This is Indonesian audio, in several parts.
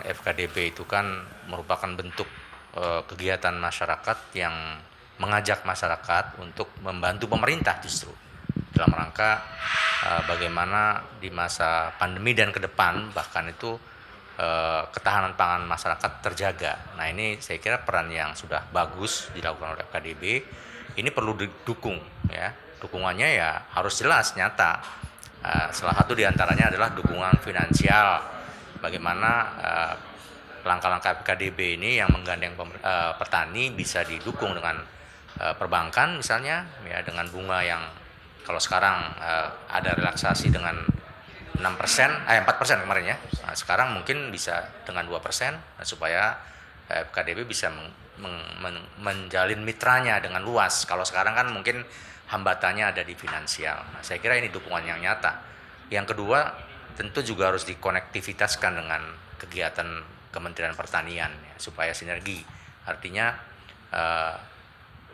FKDB itu kan merupakan bentuk kegiatan masyarakat yang mengajak masyarakat untuk membantu pemerintah justru dalam rangka bagaimana di masa pandemi dan ke depan bahkan itu ketahanan pangan masyarakat terjaga. Nah, ini saya kira peran yang sudah bagus dilakukan oleh FKDB ini perlu didukung ya. Dukungannya ya harus jelas nyata. Salah satu diantaranya adalah dukungan finansial. Bagaimana langkah-langkah FKDB ini yang menggandeng petani bisa didukung dengan perbankan misalnya ya, dengan bunga yang kalau sekarang ada relaksasi dengan 4% kemarin ya. Nah, sekarang mungkin bisa dengan 2% supaya FKDB bisa menjalin mitranya dengan luas. Kalau sekarang kan mungkin hambatannya ada di finansial. Nah, saya kira ini dukungan yang nyata. Yang kedua, tentu juga harus dikonektivitaskan dengan kegiatan Kementerian Pertanian ya, supaya sinergi. Artinya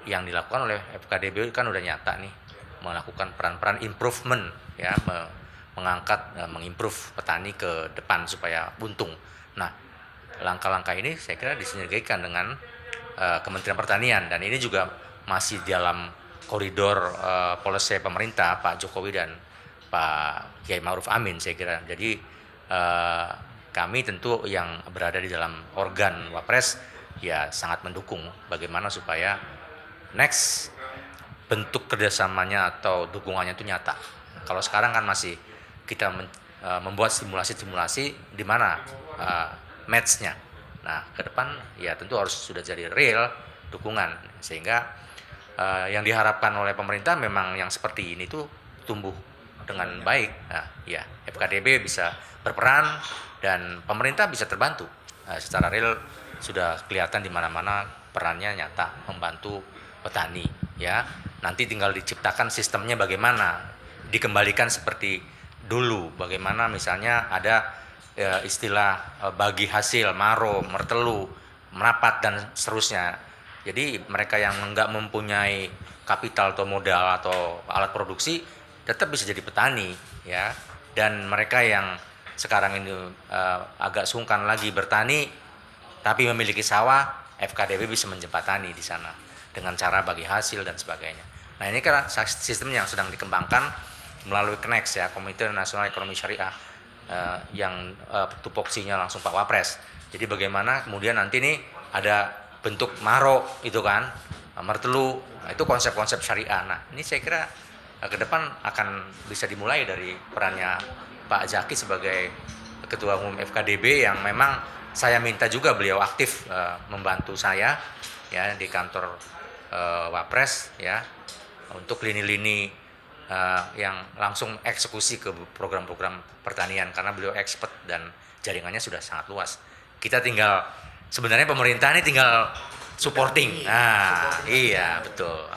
yang dilakukan oleh FKDB kan udah nyata nih, melakukan peran-peran improvement ya, mengangkat, mengimprove petani ke depan supaya untung. Nah, langkah-langkah ini saya kira disinergikan dengan Kementerian Pertanian, dan ini juga masih dalam koridor policy pemerintah Pak Jokowi dan Pak Kiai Ma'ruf Amin saya kira. Jadi kami tentu yang berada di dalam organ Wapres ya sangat mendukung bagaimana supaya next bentuk kerjasamanya atau dukungannya itu nyata. Kalau sekarang kan masih kita membuat simulasi-simulasi di mana match-nya. Nah, ke depan ya tentu harus sudah jadi real dukungan, sehingga yang diharapkan oleh pemerintah memang yang seperti ini tuh tumbuh dengan baik. Nah, ya FKDB bisa berperan dan pemerintah bisa terbantu. Secara real sudah kelihatan di mana-mana perannya nyata membantu petani ya. Nanti tinggal diciptakan sistemnya bagaimana, dikembalikan seperti dulu, bagaimana misalnya ada istilah bagi hasil, maro, mertelu, merapat dan seterusnya. Jadi mereka yang enggak mempunyai kapital atau modal atau alat produksi tetap bisa jadi petani ya, dan mereka yang sekarang ini agak sungkan lagi bertani tapi memiliki sawah, FKDB bisa menjembatani di sana dengan cara bagi hasil dan sebagainya. Nah, ini kan sistem yang sedang dikembangkan melalui KNEX ya, Komite Nasional Ekonomi Syariah, yang tupoksinya langsung Pak Wapres. Jadi bagaimana kemudian nanti nih ada bentuk maro itu kan, mertelu, itu konsep-konsep syariah. Nah, ini saya kira ke depan akan bisa dimulai dari perannya Pak Zaki sebagai Ketua Umum FKDB, yang memang saya minta juga beliau aktif membantu saya ya di kantor Wapres ya, untuk lini-lini yang langsung eksekusi ke program-program pertanian, karena beliau expert dan jaringannya sudah sangat luas. Kita tinggal, sebenarnya pemerintah ini tinggal supporting. Nah, iya betul.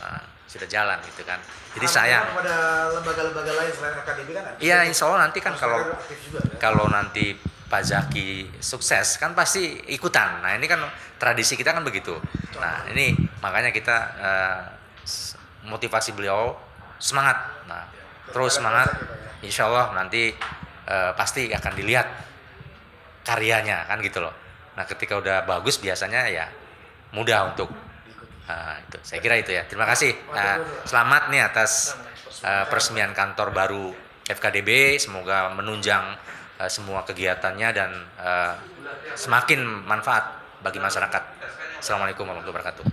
Sudah jalan gitu kan. Jadi sayang. Pada lembaga-lembaga lain selain FKDB kan? Iya, insya Allah nanti kan kalau nanti Pak Zaki sukses kan pasti ikutan. Nah, ini kan tradisi kita kan begitu. Nah, ini makanya kita motivasi beliau semangat. Nah, terus semangat. Insya Allah nanti pasti akan dilihat karyanya kan gitu loh. Nah, ketika udah bagus biasanya ya mudah untuk itu. Saya kira itu ya. Terima kasih. Selamat nih atas peresmian kantor baru FKDB. Semoga menunjang semua kegiatannya dan semakin manfaat bagi masyarakat. Assalamualaikum warahmatullahi wabarakatuh.